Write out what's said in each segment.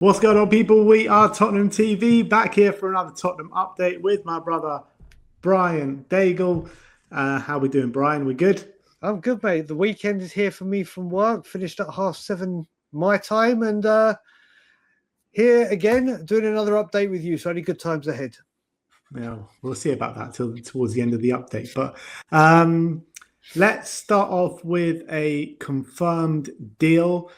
What's going on, people? We are Tottenham TV, back here for another Tottenham update with my brother Brian Daigle. How we doing, Brian? We good? I'm good, mate. The weekend is here for me from work. Finished at 7:30 my time, and here again doing another update with you. So only good times ahead. Yeah, we'll see about that towards the end of the update. But let's start off with a confirmed deal.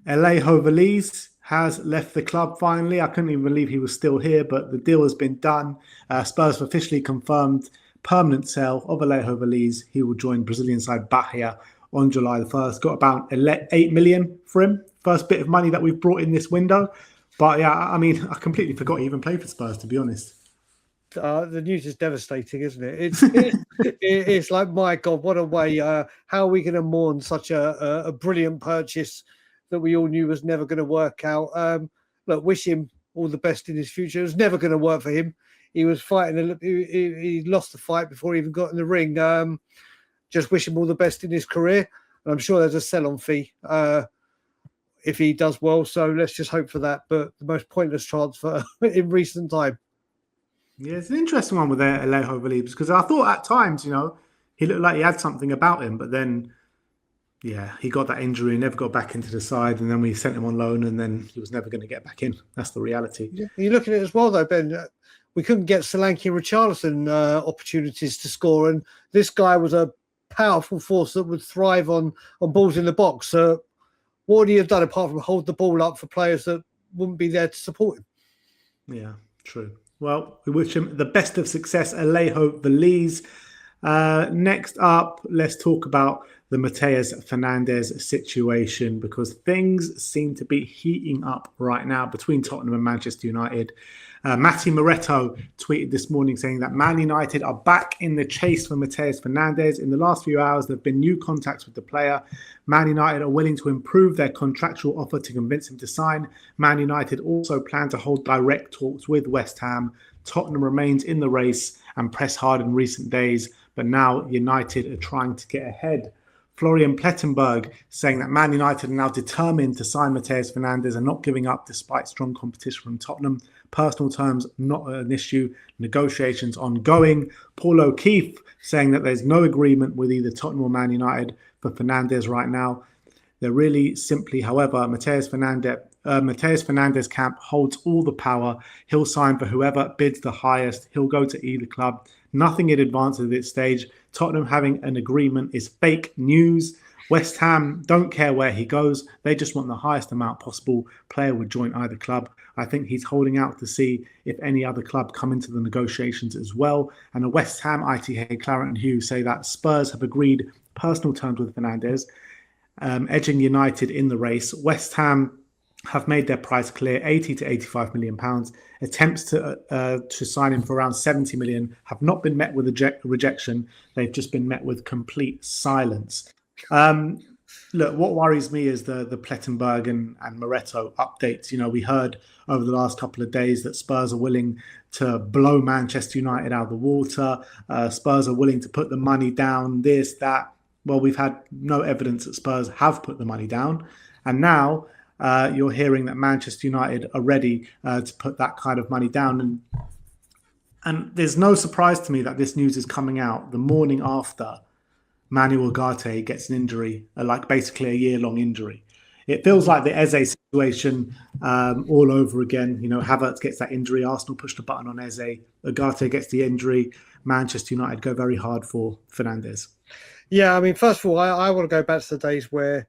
Alejo Veliz has left the club finally. I couldn't even believe he was still here, but the deal has been done. Spurs have officially confirmed permanent sale of Alejo Veliz. He will join Brazilian side Bahia on July the 1st. Got about 8 million for him. First bit of money that we've brought in this window. But yeah, I mean, I completely forgot he even played for Spurs, to be honest. The news is devastating, isn't it? It's like, my God, what a way. How are we going to mourn such a brilliant purchase that we all knew was never going to work out? Look, wish him all the best in his future. It was never going to work for him. He was fighting. He lost the fight before he even got in the ring. Just wish him all the best in his career. And I'm sure there's a sell-on fee if he does well. So let's just hope for that. But the most pointless transfer in recent time. Yeah, it's an interesting one with Alejo Veliz, because I thought at times, he looked like he had something about him, but then, yeah, he got that injury and never got back into the side, and then we sent him on loan, and then he was never going to get back in. That's the reality. Yeah. You look at it as well, though, Ben. We couldn't get Solanke and Richarlison opportunities to score, and this guy was a powerful force that would thrive on balls in the box. What would he have done apart from hold the ball up for players that wouldn't be there to support him? Yeah, true. Well, we wish him the best of success, Alejo Veliz. Next up, let's talk about the Mateus Fernandes situation, because things seem to be heating up right now between Tottenham and Manchester United. Matty Moretto tweeted this morning saying that Man United are back in the chase for Mateus Fernandes. In the last few hours, there have been new contacts with the player. Man United are willing to improve their contractual offer to convince him to sign. Man United also plan to hold direct talks with West Ham. Tottenham remains in the race and pressed hard in recent days, but now United are trying to get ahead. Florian Plettenberg saying that Man United are now determined to sign Mateus Fernandes and not giving up despite strong competition from Tottenham. Personal terms not an issue. Negotiations ongoing. Paul O'Keefe saying that there's no agreement with either Tottenham or Man United for Fernandes right now. They're really simply, however, Mateus Fernandes camp holds all the power. He'll sign for whoever bids the highest. He'll go to either club. Nothing in advance at this stage. Tottenham having an agreement is fake news. West Ham don't care where he goes. They just want the highest amount possible. Player would join either club. I think he's holding out to see if any other club come into the negotiations as well. And the West Ham ITA Claret and Hughes say that Spurs have agreed personal terms with Fernandes, edging United in the race. West Ham have made their price clear, 80 to 85 million pounds. Attempts to sign him for around 70 million have not been met with rejection. They've just been met with complete silence. Look, what worries me is the Plettenberg and Moretto updates. We heard over the last couple of days that Spurs are willing to blow Manchester United out of the water. Spurs are willing to put the money down, this, that. Well, we've had no evidence that Spurs have put the money down. And now you're hearing that Manchester United are ready to put that kind of money down. And there's no surprise to me that this news is coming out the morning after Manuel Ugarte gets an injury, like basically a year-long injury. It feels like the Eze situation all over again. Havertz gets that injury. Arsenal pushed the button on Eze. Ugarte gets the injury. Manchester United go very hard for Fernandes. Yeah, I mean, first of all, I want to go back to the days where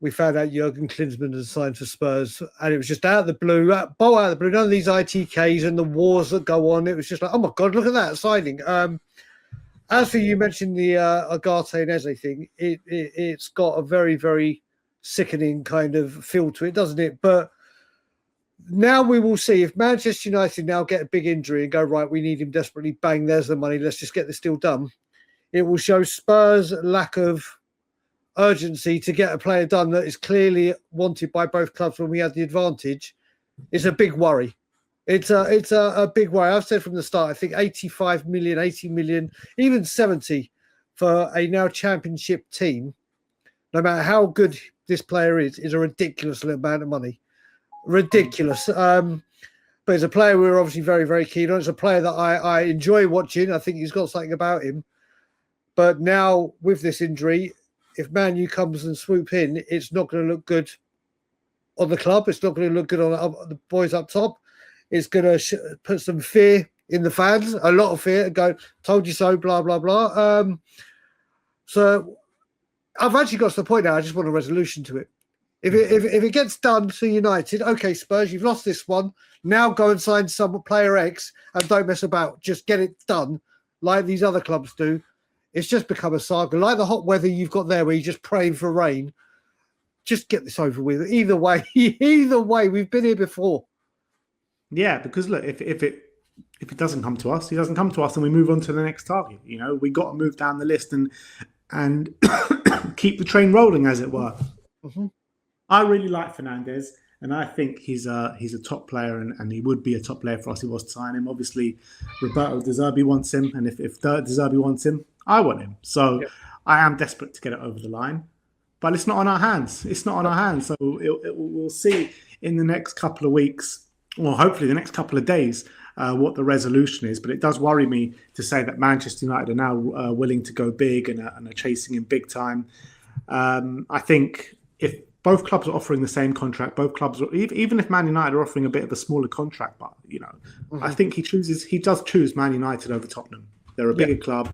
we found out Jurgen Klinsmann had signed for Spurs, and it was just out of the blue, bolt out of the blue. None of these ITKs and the wars that go on. It was just like, oh my God, look at that signing. As for you mentioned the Ugarte and Eze thing, it's got a very, very sickening kind of feel to it, doesn't it? But now we will see if Manchester United now get a big injury and go, right, we need him desperately, bang, there's the money, let's just get this deal done. It will show Spurs' lack of urgency to get a player done that is clearly wanted by both clubs when we had the advantage. It's a big worry. It's a big worry. I've said from the start, I think 85 million, 80 million, even 70 for a now championship team, no matter how good this player is a ridiculous amount of money. ridiculous. But it's a player we're obviously very, very keen on. It's a player that I enjoy watching. I think he's got something about him. But now with this injury, if Man U comes and swoop in, it's not going to look good on the club. It's not going to look good on the boys up top. It's going to put some fear in the fans, a lot of fear, and go, told you so, blah, blah, blah. So I've actually got to the point now, I just want a resolution to it. If it gets done to United, okay, Spurs, you've lost this one. Now go and sign some player X and don't mess about. Just get it done like these other clubs do. It's just become a saga. Like the hot weather you've got there where you're just praying for rain. Just get this over with. Either way, we've been here before. Yeah, because look, if it doesn't come to us, he doesn't come to us and we move on to the next target. You know, we got to move down the list and keep the train rolling, as it were. Mm-hmm. I really like Fernandes, and I think he's a top player, and he would be a top player for us if he was to sign him. Obviously, Roberto De Zerbi wants him, and if De Zerbi wants him, I want him. So I am desperate to get it over the line, but it's not on our hands. It's not on our hands. So we'll see in the next couple of weeks, or hopefully the next couple of days, what the resolution is. But it does worry me to say that Manchester United are now willing to go big and are chasing him big time. I think if both clubs are offering the same contract, both clubs, even if Man United are offering a bit of a smaller contract, but I think he does choose Man United over Tottenham. They're a bigger club.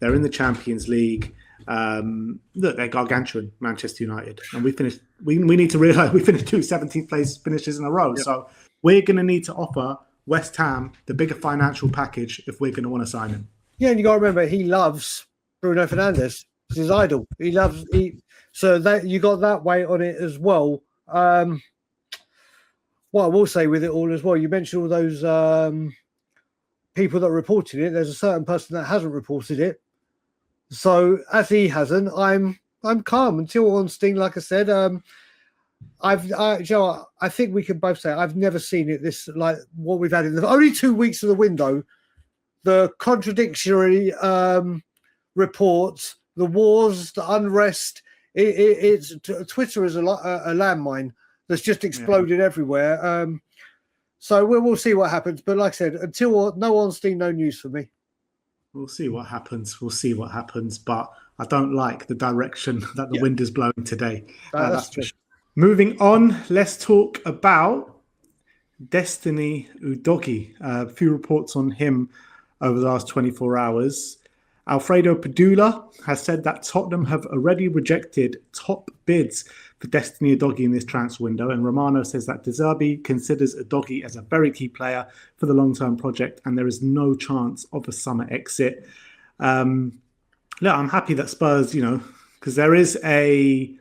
They're in the Champions League. Look, they're gargantuan, Manchester United, and we need to realise we finished 2 17th place finishes in a row. So we're going to need to offer West Ham the bigger financial package if we're going to want to sign him. Yeah, and you got to remember he loves Bruno Fernandes. It's his idol. So that you got that weight on it as well. What I will say with it all as well, you mentioned all those people that reported it. There's a certain person that hasn't reported it. So as he hasn't, I'm calm until Ornstein. Like I said, I think we can both say I've never seen it this like what we've had in the only 2 weeks of the window. The contradictory reports, the wars, the unrest. It's Twitter is a landmine that's just exploded everywhere. So we'll see what happens. But like I said, until no Ornstein, no news for me. We'll see what happens. But I don't like the direction that the wind is blowing today. That's true. Moving on, let's talk about Destiny Udogie. A few reports on him over the last 24 hours. Alfredo Padula has said that Tottenham have already rejected top bids for Destiny Udogie in this transfer window. And Romano says that De Zerbi considers Udogie as a very key player for the long-term project, and there is no chance of a summer exit. Look, I'm happy that Spurs, because there is a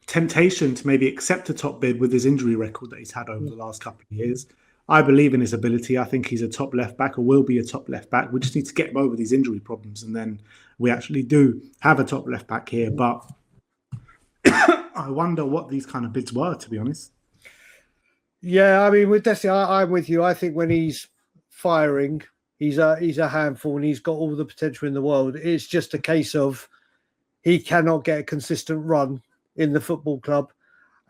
temptation to maybe accept a top bid with his injury record that he's had over the last couple of years. I believe in his ability. I think he's a top left back or will be a top left back. We just need to get him over these injury problems, and then we actually do have a top left back here. But I wonder what these kind of bids were, to be honest. Yeah, I mean, with Destiny, I'm with you. I think when he's firing, he's a handful and he's got all the potential in the world. It's just a case of he cannot get a consistent run in the football club.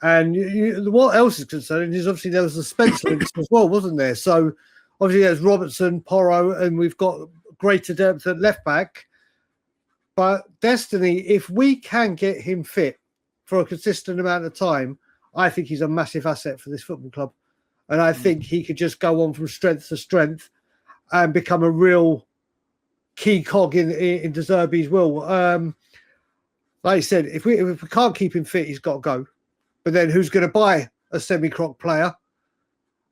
And what else is concerning is obviously there was the Spencer links as well, wasn't there? So obviously there's Robertson, Porro, and we've got greater depth at left back. But Destiny, if we can get him fit for a consistent amount of time, I think he's a massive asset for this football club. And I think he could just go on from strength to strength and become a real key cog in De Zerbi's will. Like I said, if we can't keep him fit, he's got to go. But then who's going to buy a semi-croc player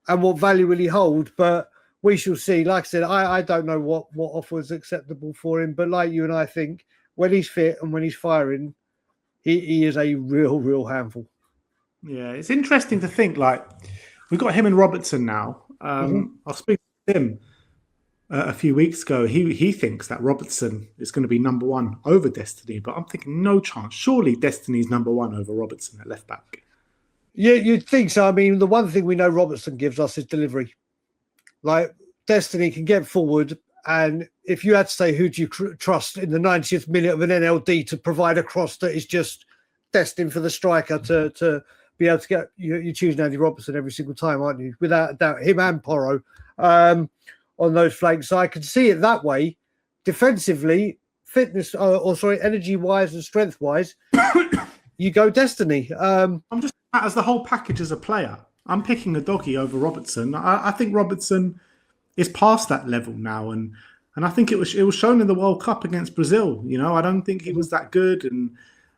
and what value will he hold? But we shall see. Like I said, I don't know what offer is acceptable for him. But like you and I think, when he's fit and when he's firing, he is a real handful. Yeah, it's interesting to think, like, we've got him and Robertson now. I was speaking to him a few weeks ago. He thinks that Robertson is going to be number one over Destiny, but I'm thinking no chance. Surely Destiny's number one over Robertson at left back. Yeah, you'd think so. I mean, the one thing we know Robertson gives us is delivery. Like, Destiny can get forward, and if you had to say who do you trust in the 90th minute of an NLD to provide a cross that is just destined for the striker to be able to get you choosing Andy Robertson every single time, aren't you? Without a doubt, him and Porro on those flanks. So I can see it that way. Defensively, fitness, energy wise and strength wise, you go Destiny. I'm just as the whole package as a player. I'm picking Udogie over Robertson. I think Robertson is past that level now, and I think it was shown in the World Cup against Brazil. You know, I don't think he was that good, and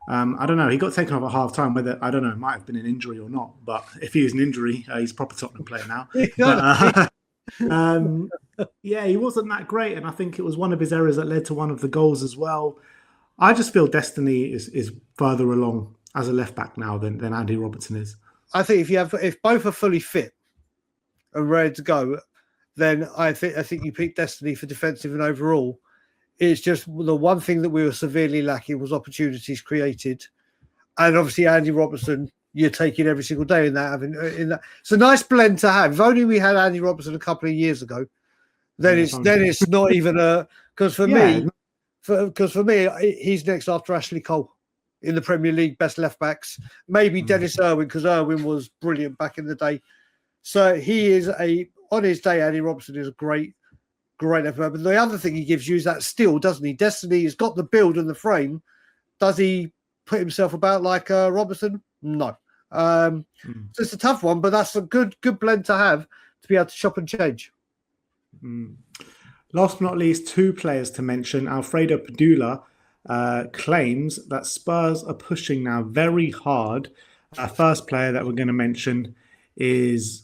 I don't know. He got taken off at half time. Whether I don't know, it might have been an injury or not. But if he was an injury, he's a proper Tottenham player now. But, yeah, he wasn't that great, and I think it was one of his errors that led to one of the goals as well. I just feel Destiny is further along as a left back now than Andy Robertson is. I think if both are fully fit and ready to go, then I think you pick Destiny for defensive and overall. It's just the one thing that we were severely lacking was opportunities created, and obviously Andy Robertson you're taking every single day in that. It's a nice blend to have. If only we had Andy Robertson a couple of years ago, then it's not even a because for me, he's next after Ashley Cole in the Premier League best left backs. Maybe Dennis Irwin because Irwin was brilliant back in the day. So he is on his day. Andy Robertson is a great left back. But the other thing he gives you is that still, doesn't he? Destiny has got the build and the frame. Does he put himself about like Robertson? No. So it's a tough one, but that's a good blend to have to be able to shop and change. Last but not least, two players to mention. Alfredo Padula claims that Spurs are pushing now very hard. Our first player that we're going to mention is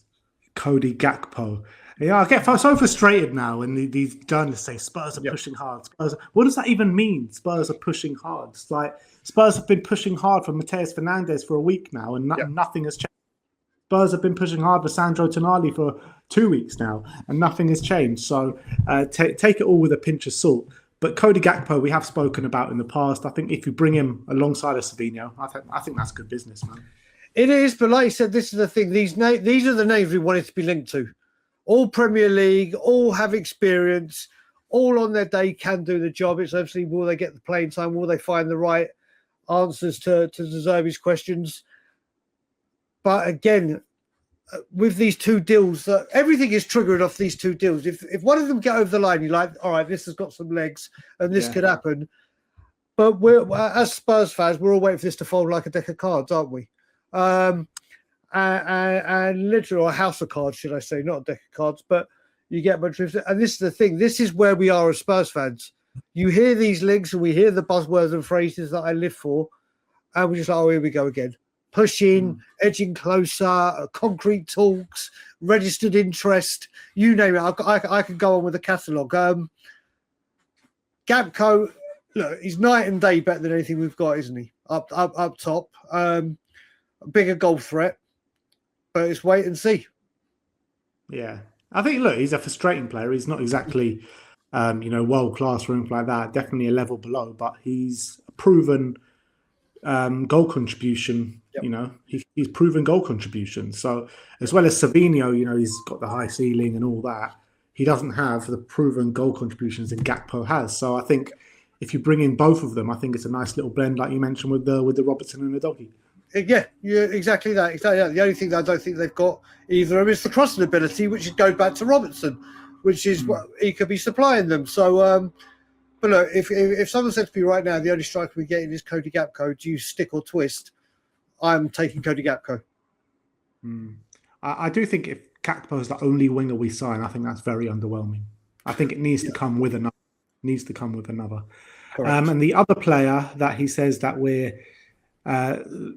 Cody Gakpo. Yeah, I get so frustrated now when these journalists say Spurs are pushing hard. What does that even mean? Spurs are pushing hard. It's like Spurs have been pushing hard for Mateus Fernandes for a week now, and nothing has changed. Spurs have been pushing hard for Sandro Tonali for 2 weeks now, and nothing has changed. So take it all with a pinch of salt. But Cody Gakpo, we have spoken about in the past. I think if you bring him alongside of Savinho, I think that's good business, man. It is, but like you said, this is the thing. These are the names we wanted to be linked to. All Premier League, all have experience, all on their day can do the job. It's obviously, will they get the playing time? Will they find the right answers to deserve his questions? But again, with these two deals, everything is triggered off these two deals. If one of them get over the line, you're like, all right, this has got some legs and this could happen. But as Spurs fans, we're all waiting for this to fold like a deck of cards, aren't we? And literally a house of cards, should I say, not a deck of cards, but you get much. And this is the thing. This is where we are as Spurs fans. You hear these links and we hear the buzzwords and phrases that I live for, and we're just like, oh, here we go again. Pushing, edging closer, concrete talks, registered interest, you name it. I could go on with a catalogue. Gakpo, look, he's night and day better than anything we've got, isn't he? Up top. A bigger goal threat. But it's wait and see. Yeah. I think, look, he's a frustrating player. He's not exactly, world class or anything like that. Definitely a level below, but he's a proven goal contribution. Yep. He's proven goal contribution. So as well as Savinho, he's got the high ceiling and all that. He doesn't have the proven goal contributions that Gakpo has. So I think if you bring in both of them, I think it's a nice little blend, like you mentioned with the Robertson and the Udogie. Yeah, exactly that. Exactly. The only thing that I don't think they've got either is the crossing ability, which would go back to Robertson, which is what he could be supplying them. So, but look, if someone said to me right now, the only striker we're getting is Cody Gakpo, do you stick or twist? I'm taking Cody Gakpo. I do think if Gakpo is the only winger we sign, I think that's very underwhelming. I think it needs to come with another. And the other player that he says that we're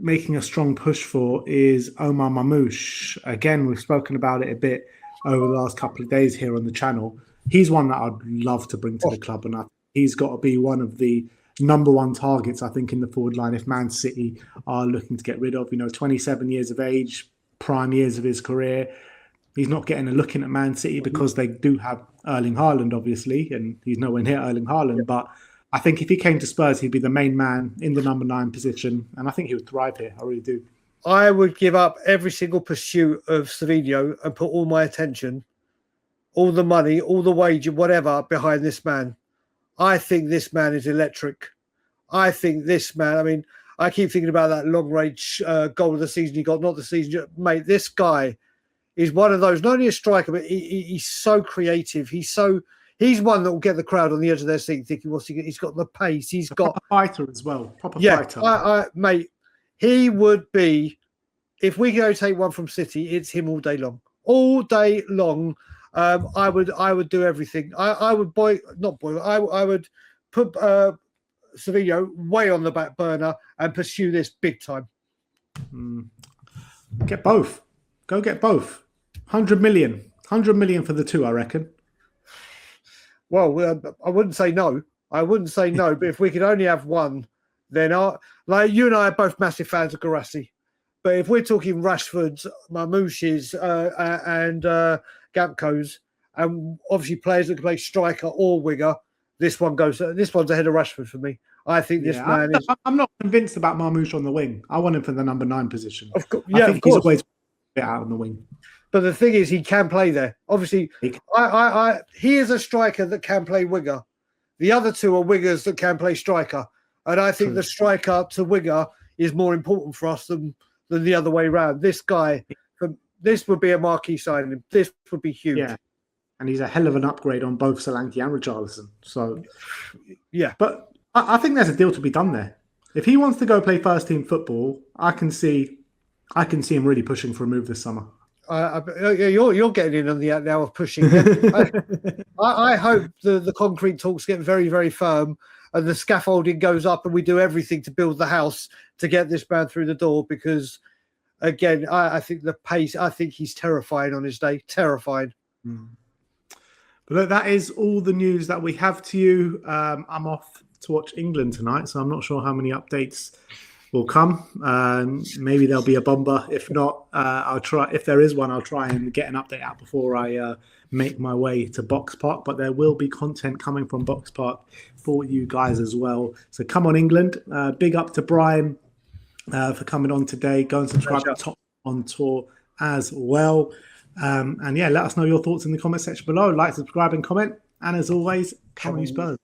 making a strong push for is Omar Marmoush. Again, we've spoken about it a bit over the last couple of days here on the channel. He's one that I'd love to bring to the club, and he's got to be one of the number one targets, I think, in the forward line if Man City are looking to get rid of. 27 years of age, prime years of his career. He's not getting a look in at Man City because they do have Erling Haaland, obviously, and he's nowhere near Erling Haaland, but I think if he came to Spurs, he'd be the main man in the number 9 position, and I think he would thrive here. I really do. I would give up every single pursuit of Savinho and put all my attention, all the money, all the wage, whatever, behind this man. I think this man is electric. I think this man, I keep thinking about that long range goal of the season he got, not the season, mate. This guy is one of those, not only a striker, but he's so creative. He's one that will get the crowd on the edge of their seat thinking, he's got the pace. He's got a fighter as well. Proper fighter. Mate, he would be, if we go take one from City, it's him all day long. All day long. I would do everything. I would I would put Sevilla way on the back burner and pursue this big time. Get both. Go get both. 100 million. 100 million for the two, I reckon. Well, I wouldn't say no. But if we could only have one, then like you and I are both massive fans of Guirassy. But if we're talking Rashford's, Marmoush's, and Gakpo's, and obviously players that can play striker or winger, this one's ahead of Rashford for me. I think this man is. I'm not convinced about Marmoush on the wing. I want him for the number 9 position. Of course, I think he's always a bit out on the wing. But the thing is, he can play there. Obviously, he is a striker that can play winger. The other two are wingers that can play striker, and I think the striker to winger is more important for us than the other way around. This guy, this would be a marquee signing. This would be huge. Yeah, and he's a hell of an upgrade on both Solanke and Richarlison. So, yeah. But I think there's a deal to be done there. If he wants to go play first team football, I can see him really pushing for a move this summer. You're getting in on the act now of pushing. I hope the concrete talks get very, very firm and the scaffolding goes up and we do everything to build the house to get this man through the door because, again, I think the pace, I think he's terrifying on his day. Terrifying. But look, that is all the news that we have to you. I'm off to watch England tonight, so I'm not sure how many updates will come. Maybe there'll be a bomber. If not, I'll try. If there is one, I'll try and get an update out before I make my way to Box Park. But there will be content coming from Box Park for you guys as well. So come on, England. Big up to Brian for coming on today. Go and subscribe to Top on Tour as well. And yeah, let us know your thoughts in the comment section below. Like, subscribe, and comment. And as always, come on, you Spurs.